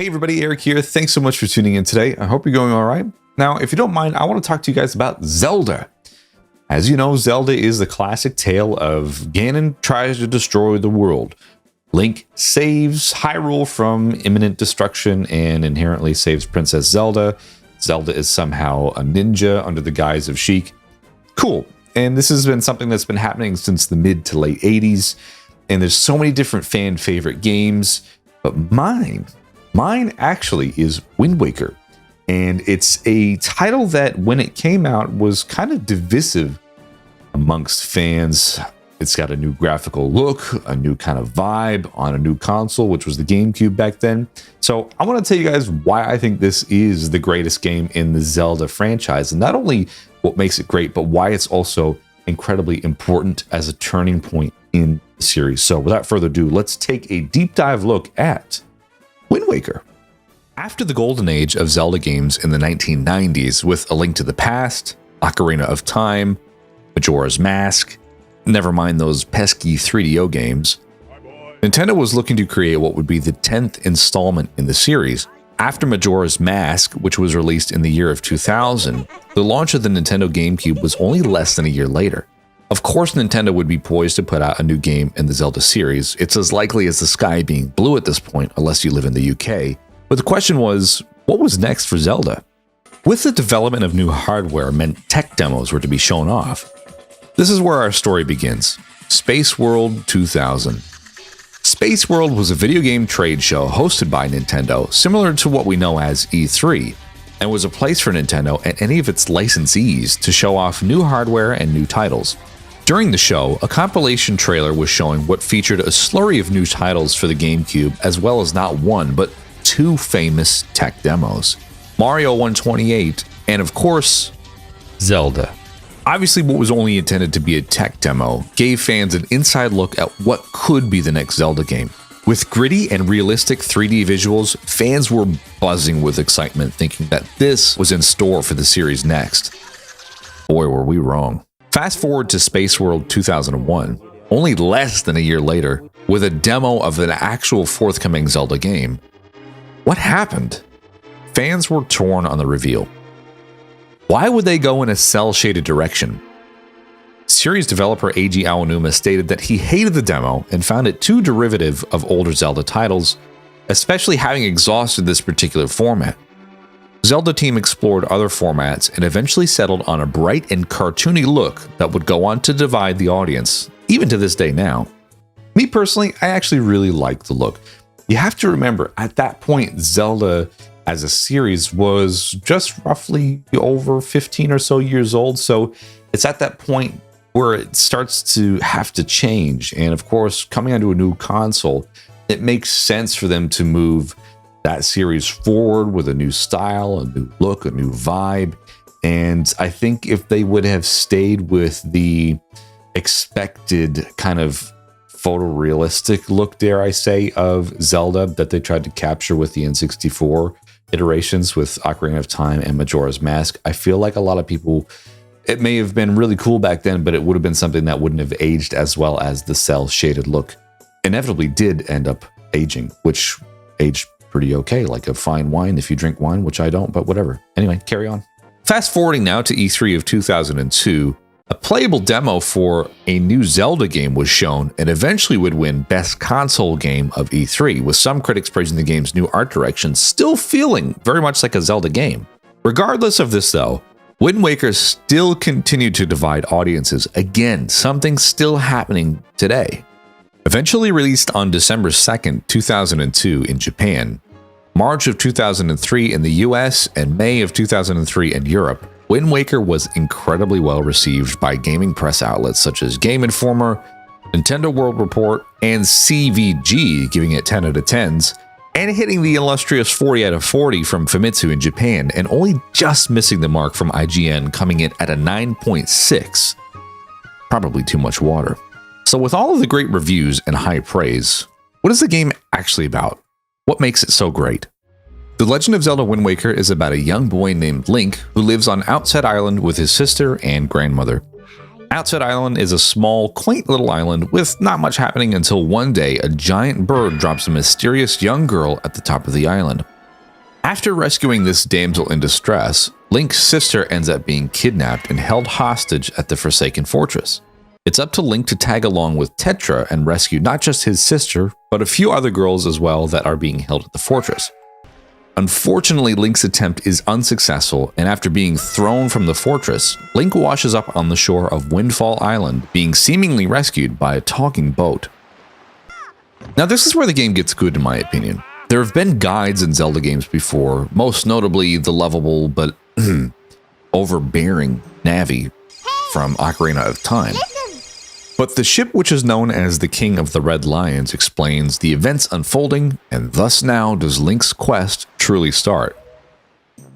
Hey everybody, Eric here. Thanks so much for tuning in today. I hope you're going all right. Now, if you don't mind, I want to talk to you guys about Zelda. As you know, Zelda is the classic tale of Ganon tries to destroy the world. Link saves Hyrule from imminent destruction and inherently saves Princess Zelda. Zelda is somehow a ninja under the guise of Sheik. Cool. And this has been something that's been happening since the mid to late 80s. And there's so many different fan favorite games. But mine actually is Wind Waker. And it's a title that when it came out was kind of divisive amongst fans. It's got a new graphical look, a new kind of vibe on a new console, which was the GameCube back then. So I want to tell you guys why I think this is the greatest game in the Zelda franchise. And not only what makes it great, but why it's also incredibly important as a turning point in the series. So without further ado, let's take a deep dive look at Wind Waker. After the golden age of Zelda games in the 1990s with A Link to the Past, Ocarina of Time, Majora's Mask, never mind those pesky 3DO games, Nintendo was looking to create what would be the 10th installment in the series. After Majora's Mask, which was released in the year of 2000, the launch of the Nintendo GameCube was only less than a year later. Of course, Nintendo would be poised to put out a new game in the Zelda series. It's as likely as the sky being blue at this point, unless you live in the UK. But the question was, what was next for Zelda? With the development of new hardware meant tech demos were to be shown off. This is where our story begins. Space World 2000. Space World was a video game trade show hosted by Nintendo, similar to what we know as E3, and was a place for Nintendo and any of its licensees to show off new hardware and new titles. During the show, a compilation trailer was showing what featured a slurry of new titles for the GameCube, as well as not one, but two famous tech demos. Mario 128, and of course, Zelda. Obviously, what was only intended to be a tech demo gave fans an inside look at what could be the next Zelda game. With gritty and realistic 3D visuals, fans were buzzing with excitement, thinking that this was in store for the series next. Boy, were we wrong. Fast forward to Space World 2001, only less than a year later, with a demo of an actual forthcoming Zelda game. What happened? Fans were torn on the reveal. Why would they go in a cel-shaded direction? Series developer Eiji Aonuma stated that he hated the demo and found it too derivative of older Zelda titles, especially having exhausted this particular format. Zelda team explored other formats and eventually settled on a bright and cartoony look that would go on to divide the audience, even to this day now. Me personally, I actually really like the look. You have to remember, at that point, Zelda as a series was just roughly over 15 or so years old, so it's at that point where it starts to have to change. And of course, coming onto a new console, it makes sense for them to move that series forward with a new style, a new look, a new vibe. And I think if they would have stayed with the expected kind of photorealistic look, dare I say, of Zelda that they tried to capture with the N64 iterations with Ocarina of Time and Majora's Mask, I feel like a lot of people, it may have been really cool back then, but it would have been something that wouldn't have aged as well as the cel-shaded look inevitably did end up aging, which aged pretty okay, like a fine wine if you drink wine, which I don't, but whatever. Anyway, carry on. Fast forwarding now to E3 of 2002, a playable demo for a new Zelda game was shown and eventually would win Best Console Game of E3, with some critics praising the game's new art direction still feeling very much like a Zelda game. Regardless of this though, Wind Waker still continued to divide audiences. Again, something still happening today. Eventually released on December 2nd, 2002 in Japan, March of 2003 in the US, and May of 2003 in Europe, Wind Waker was incredibly well received by gaming press outlets such as Game Informer, Nintendo World Report, and CVG, giving it 10 out of 10s, and hitting the illustrious 40 out of 40 from Famitsu in Japan, and only just missing the mark from IGN, coming in at a 9.6. Probably too much water. So with all of the great reviews and high praise, what is the game actually about? What makes it so great? The Legend of Zelda Wind Waker is about a young boy named Link who lives on Outset Island with his sister and grandmother. Outset Island is a small, quaint little island with not much happening until one day a giant bird drops a mysterious young girl at the top of the island. After rescuing this damsel in distress, Link's sister ends up being kidnapped and held hostage at the Forsaken Fortress. It's up to Link to tag along with Tetra and rescue not just his sister, but a few other girls as well that are being held at the fortress. Unfortunately, Link's attempt is unsuccessful, and after being thrown from the fortress, Link washes up on the shore of Windfall Island, being seemingly rescued by a talking boat. Now, this is where the game gets good in my opinion. There have been guides in Zelda games before, most notably the lovable but overbearing Navi from Ocarina of Time. But the ship, which is known as the King of the Red Lions, explains the events unfolding, and thus now does Link's quest truly start.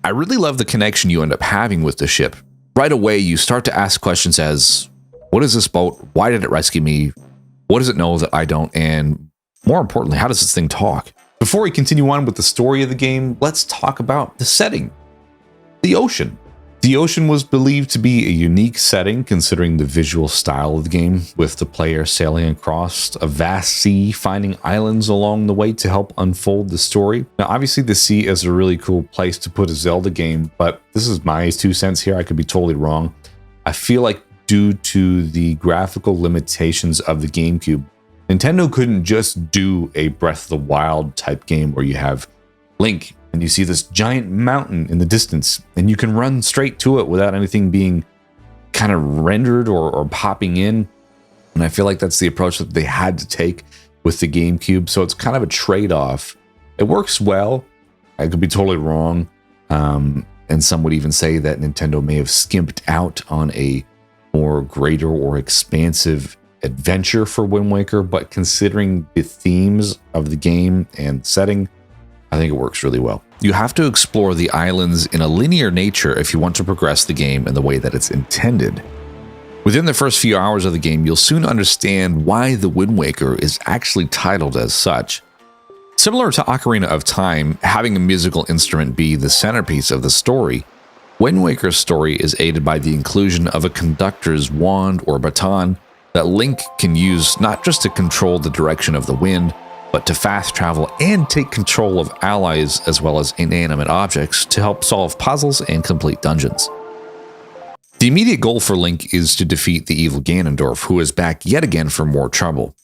I really love the connection you end up having with the ship. Right away, you start to ask questions as, what is this boat? Why did it rescue me? What does it know that I don't? And more importantly, how does this thing talk? Before we continue on with the story of the game, let's talk about the setting. The ocean. The ocean was believed to be a unique setting considering the visual style of the game, with the player sailing across a vast sea, finding islands along the way to help unfold the story. Now, obviously the sea is a really cool place to put a Zelda game, but this is my 2 cents here. I could be totally wrong. I feel like due to the graphical limitations of the GameCube, Nintendo couldn't just do a Breath of the Wild type game where you have Link and you see this giant mountain in the distance and you can run straight to it without anything being kind of rendered or popping in. And I feel like that's the approach that they had to take with the GameCube. So it's kind of a trade-off. It works well. I could be totally wrong. And some would even say that Nintendo may have skimped out on a more greater or expansive adventure for Wind Waker, but considering the themes of the game and setting, I think it works really well. You have to explore the islands in a linear nature if you want to progress the game in the way that it's intended. Within the first few hours of the game, you'll soon understand why the Wind Waker is actually titled as such. Similar to Ocarina of Time, having a musical instrument be the centerpiece of the story, Wind Waker's story is aided by the inclusion of a conductor's wand or baton that Link can use not just to control the direction of the wind, but to fast travel and take control of allies as well as inanimate objects to help solve puzzles and complete dungeons. The immediate goal for Link is to defeat the evil Ganondorf, who is back yet again for more trouble.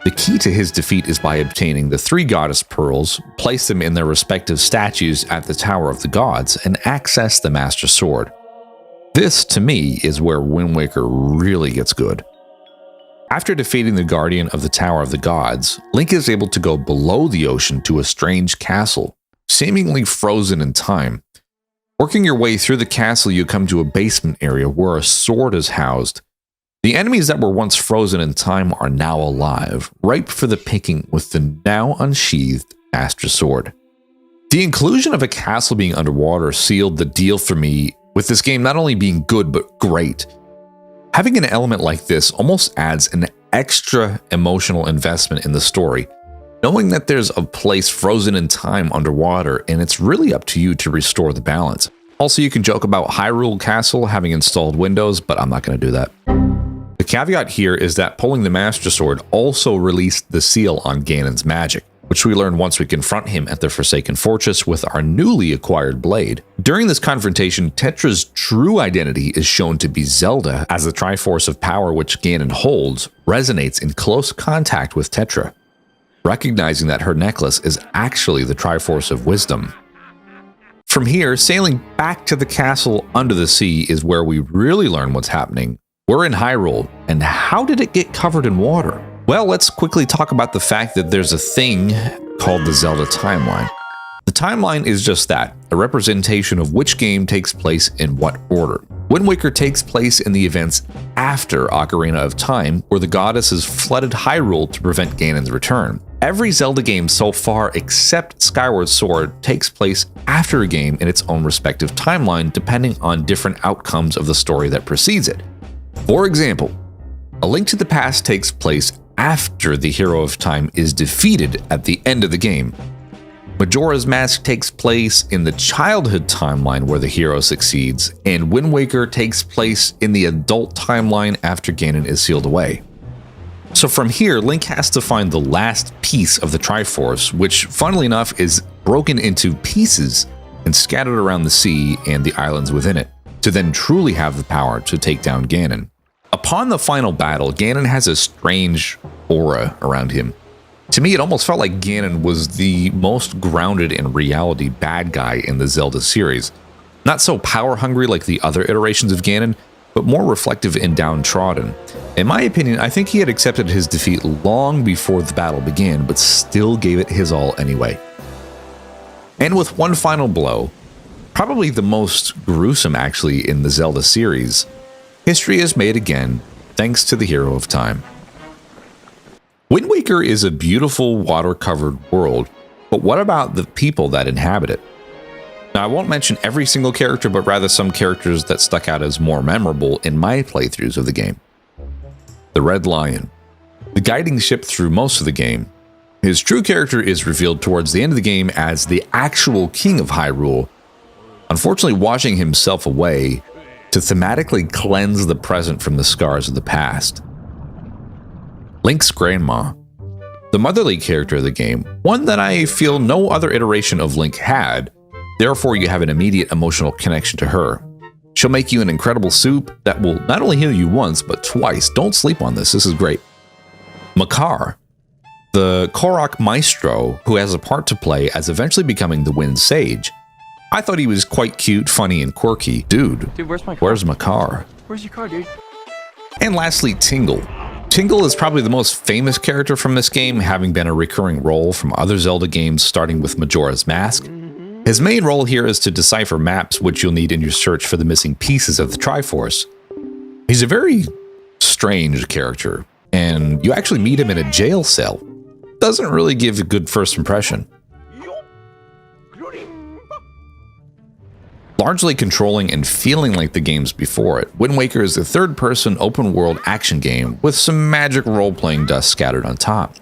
The key to his defeat is by obtaining the 3 Goddess Pearls, place them in their respective statues at the Tower of the Gods, and access the Master Sword. This, to me, is where Wind Waker really gets good. After defeating the Guardian of the Tower of the Gods, Link is able to go below the ocean to a strange castle, seemingly frozen in time. Working your way through the castle, you come to a basement area where a sword is housed. The enemies that were once frozen in time are now alive, ripe for the picking with the now unsheathed Master Sword. The inclusion of a castle being underwater sealed the deal for me, with this game not only being good but great. Having an element like this almost adds an extra emotional investment in the story, knowing that there's a place frozen in time underwater and it's really up to you to restore the balance. Also, you can joke about Hyrule Castle having installed windows, but I'm not going to do that. The caveat here is that pulling the Master Sword also released the seal on Ganon's magic, which we learn once we confront him at the Forsaken Fortress with our newly acquired blade. During this confrontation, Tetra's true identity is shown to be Zelda, as the Triforce of Power which Ganon holds resonates in close contact with Tetra, recognizing that her necklace is actually the Triforce of Wisdom. From here, sailing back to the castle under the sea is where we really learn what's happening. We're in Hyrule, and how did it get covered in water? Well, let's quickly talk about the fact that there's a thing called the Zelda timeline. The timeline is just that, a representation of which game takes place in what order. Wind Waker takes place in the events after Ocarina of Time, where the goddesses flooded Hyrule to prevent Ganon's return. Every Zelda game so far except Skyward Sword takes place after a game in its own respective timeline, depending on different outcomes of the story that precedes it. For example, A Link to the Past takes place after the Hero of Time is defeated at the end of the game. Majora's Mask takes place in the childhood timeline where the hero succeeds, and Wind Waker takes place in the adult timeline after Ganon is sealed away. So from here, Link has to find the last piece of the Triforce, which funnily enough is broken into pieces and scattered around the sea and the islands within it, to then truly have the power to take down Ganon. Upon the final battle, Ganon has a strange aura around him. To me, it almost felt like Ganon was the most grounded in reality bad guy in the Zelda series. Not so power-hungry like the other iterations of Ganon, but more reflective and downtrodden. In my opinion, I think he had accepted his defeat long before the battle began, but still gave it his all anyway. And with one final blow, probably the most gruesome actually in the Zelda series, history is made again, thanks to the hero of time. Wind Waker is a beautiful water-covered world, but what about the people that inhabit it? Now, I won't mention every single character, but rather some characters that stuck out as more memorable in my playthroughs of the game. The Red Lion, the guiding ship through most of the game. His true character is revealed towards the end of the game as the actual king of Hyrule, unfortunately washing himself away to thematically cleanse the present from the scars of the past. Link's grandma, the motherly character of the game, one that I feel no other iteration of Link had, therefore you have an immediate emotional connection to her. She'll make you an incredible soup that will not only heal you once, but twice. Don't sleep on this, this is great. Makar, the Korok maestro who has a part to play as eventually becoming the Wind Sage. I thought he was quite cute, funny, and quirky. Dude, where's my car? Where's Makar? Where's your car, dude? And lastly, Tingle. Tingle is probably the most famous character from this game, having been a recurring role from other Zelda games starting with Majora's Mask. His main role here is to decipher maps which you'll need in your search for the missing pieces of the Triforce. He's a very strange character, and you actually meet him in a jail cell. Doesn't really give a good first impression. Largely controlling and feeling like the games before it, Wind Waker is a third-person open-world action game with some magic role-playing dust scattered on top.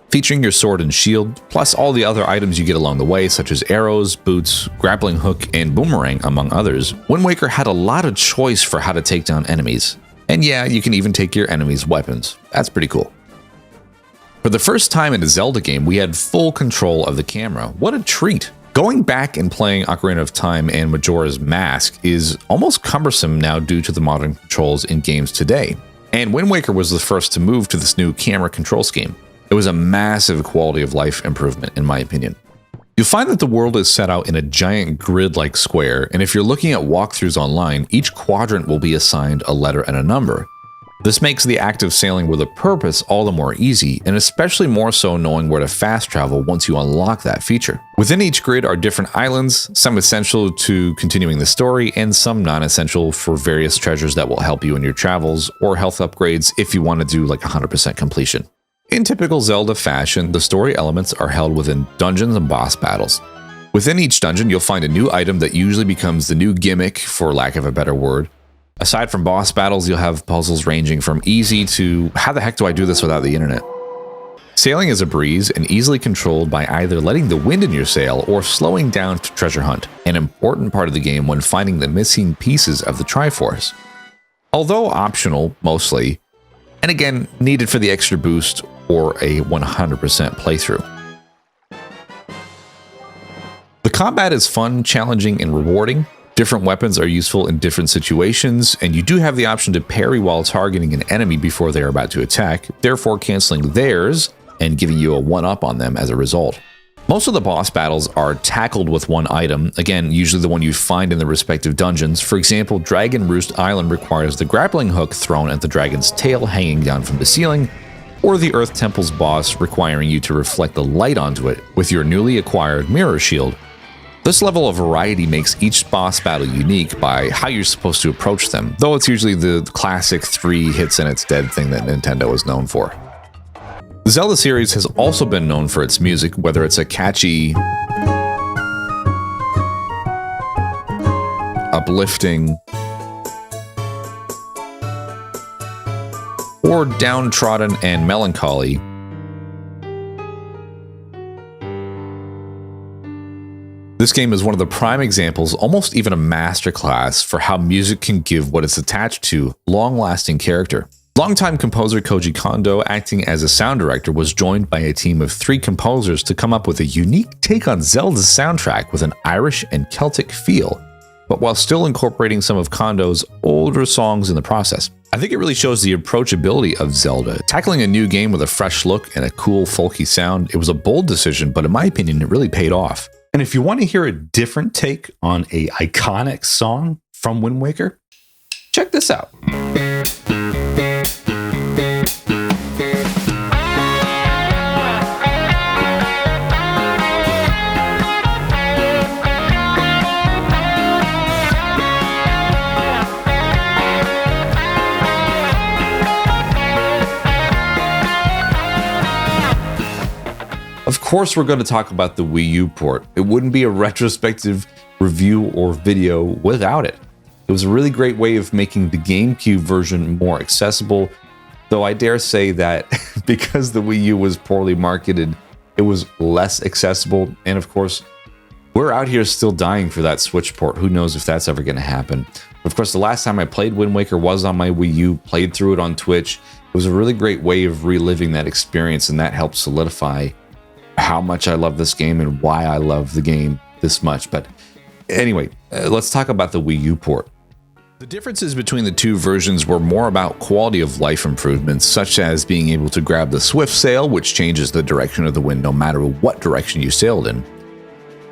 Featuring your sword and shield, plus all the other items you get along the way, such as arrows, boots, grappling hook, and boomerang, among others, Wind Waker had a lot of choice for how to take down enemies. And yeah, you can even take your enemies' weapons. That's pretty cool. For the first time in a Zelda game, we had full control of the camera. What a treat! Going back and playing Ocarina of Time and Majora's Mask is almost cumbersome now due to the modern controls in games today. And Wind Waker was the first to move to this new camera control scheme. It was a massive quality of life improvement, in my opinion. You'll find that the world is set out in a giant grid-like square, and if you're looking at walkthroughs online, each quadrant will be assigned a letter and a number. This makes the act of sailing with a purpose all the more easy, and especially more so knowing where to fast travel once you unlock that feature. Within each grid are different islands, some essential to continuing the story, and some non-essential for various treasures that will help you in your travels, or health upgrades if you want to do like 100% completion. In typical Zelda fashion, the story elements are held within dungeons and boss battles. Within each dungeon, you'll find a new item that usually becomes the new gimmick, for lack of a better word. Aside from boss battles, you'll have puzzles ranging from easy to how the heck do I do this without the internet? Sailing is a breeze and easily controlled by either letting the wind in your sail or slowing down to treasure hunt, an important part of the game when finding the missing pieces of the Triforce. Although optional, mostly, and again, needed for the extra boost or a 100% playthrough. The combat is fun, challenging, and rewarding. Different weapons are useful in different situations, and you do have the option to parry while targeting an enemy before they are about to attack, therefore canceling theirs and giving you a 1-up on them as a result. Most of the boss battles are tackled with one item, again, usually the one you find in the respective dungeons. For example, Dragon Roost Island requires the grappling hook thrown at the dragon's tail hanging down from the ceiling, or the Earth Temple's boss requiring you to reflect the light onto it with your newly acquired mirror shield. This level of variety makes each boss battle unique by how you're supposed to approach them, though it's usually the classic 3 hits and it's dead thing that Nintendo is known for. The Zelda series has also been known for its music, whether it's a catchy, uplifting, or downtrodden and melancholy. This game is one of the prime examples, almost even a masterclass, for how music can give what it's attached to long-lasting character. Longtime composer Koji Kondo, acting as a sound director, was joined by a team of 3 composers to come up with a unique take on Zelda's soundtrack with an Irish and Celtic feel, but while still incorporating some of Kondo's older songs in the process. I think it really shows the approachability of Zelda. Tackling a new game with a fresh look and a cool folky sound, it was a bold decision, but in my opinion, it really paid off. And if you want to hear a different take on a iconic song from Wind Waker, check this out. Of course, we're going to talk about the Wii U port. It wouldn't be a retrospective review or video without it. It was a really great way of making the GameCube version more accessible, though I dare say that because the Wii U was poorly marketed, it was less accessible. And of course, we're out here still dying for that Switch port. Who knows if that's ever going to happen. Of course, the last time I played Wind Waker was on my Wii U, played through it on Twitch. It was a really great way of reliving that experience, and that helped solidify how much I love this game and why I love the game this much. But anyway, let's talk about the Wii U port. The differences between the 2 versions were more about quality of life improvements, such as being able to grab the swift sail, which changes the direction of the wind no matter what direction you sailed in.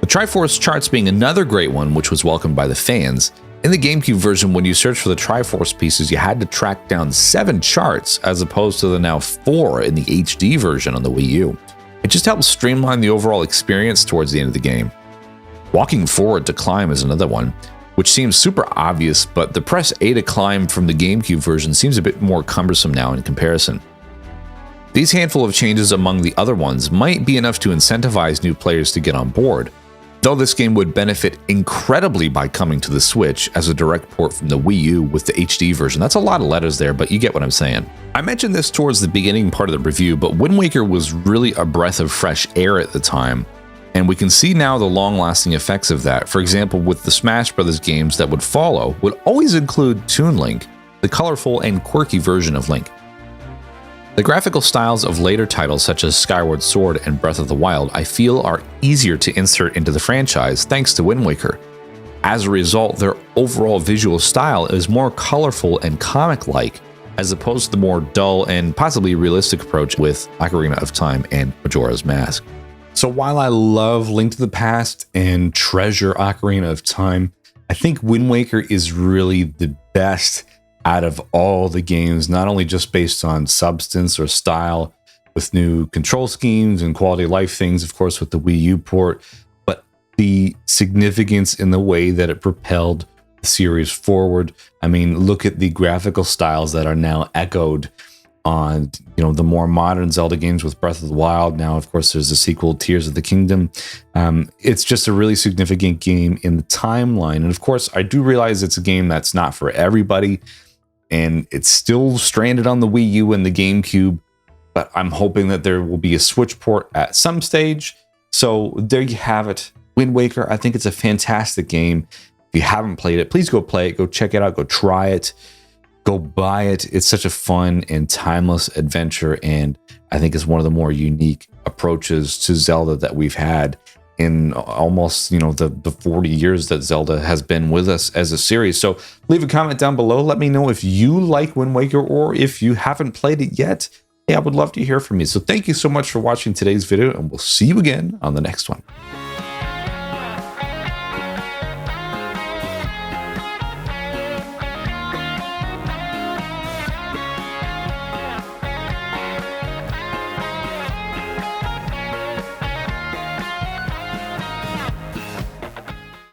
The Triforce charts being another great one, which was welcomed by the fans. In the GameCube version, when you searched for the Triforce pieces, you had to track down 7 charts as opposed to the now 4 in the HD version on the Wii U. It just helps streamline the overall experience towards the end of the game. Walking forward to climb is another one, which seems super obvious, but the press A to climb from the GameCube version seems a bit more cumbersome now in comparison. These handful of changes among the other ones might be enough to incentivize new players to get on board, though this game would benefit incredibly by coming to the Switch as a direct port from the Wii U with the HD version. That's a lot of letters there, but you get what I'm saying. I mentioned this towards the beginning part of the review, but Wind Waker was really a breath of fresh air at the time, and we can see now the long-lasting effects of that. For example, with the Smash Bros. Games that would follow would always include Toon Link, the colorful and quirky version of Link. The graphical styles of later titles such as Skyward Sword and Breath of the Wild I feel are easier to insert into the franchise thanks to Wind Waker. As a result, their overall visual style is more colorful and comic-like, as opposed to the more dull and possibly realistic approach with Ocarina of Time and Majora's Mask. So while I love Link to the Past and treasure Ocarina of Time, I think Wind Waker is really the best out of all the games, not only just based on substance or style with new control schemes and quality of life things, of course, with the Wii U port, but the significance in the way that it propelled the series forward. I mean, look at the graphical styles that are now echoed on, the more modern Zelda games with Breath of the Wild. Now, of course, there's the sequel, Tears of the Kingdom. It's just a really significant game in the timeline. And of course, I do realize it's a game that's not for everybody, and it's still stranded on the Wii U and the GameCube, but I'm hoping that there will be a Switch port at some stage. So there you have it. Wind Waker, I think it's a fantastic game. If you haven't played it, please go play it, go check it out, go try it, go buy it. It's such a fun and timeless adventure, and I think it's one of the more unique approaches to Zelda that we've had in almost, the 40 years that Zelda has been with us as a series. So leave a comment down below. Let me know if you like Wind Waker or if you haven't played it yet. Yeah, I would love to hear from you. So thank you so much for watching today's video, and we'll see you again on the next one.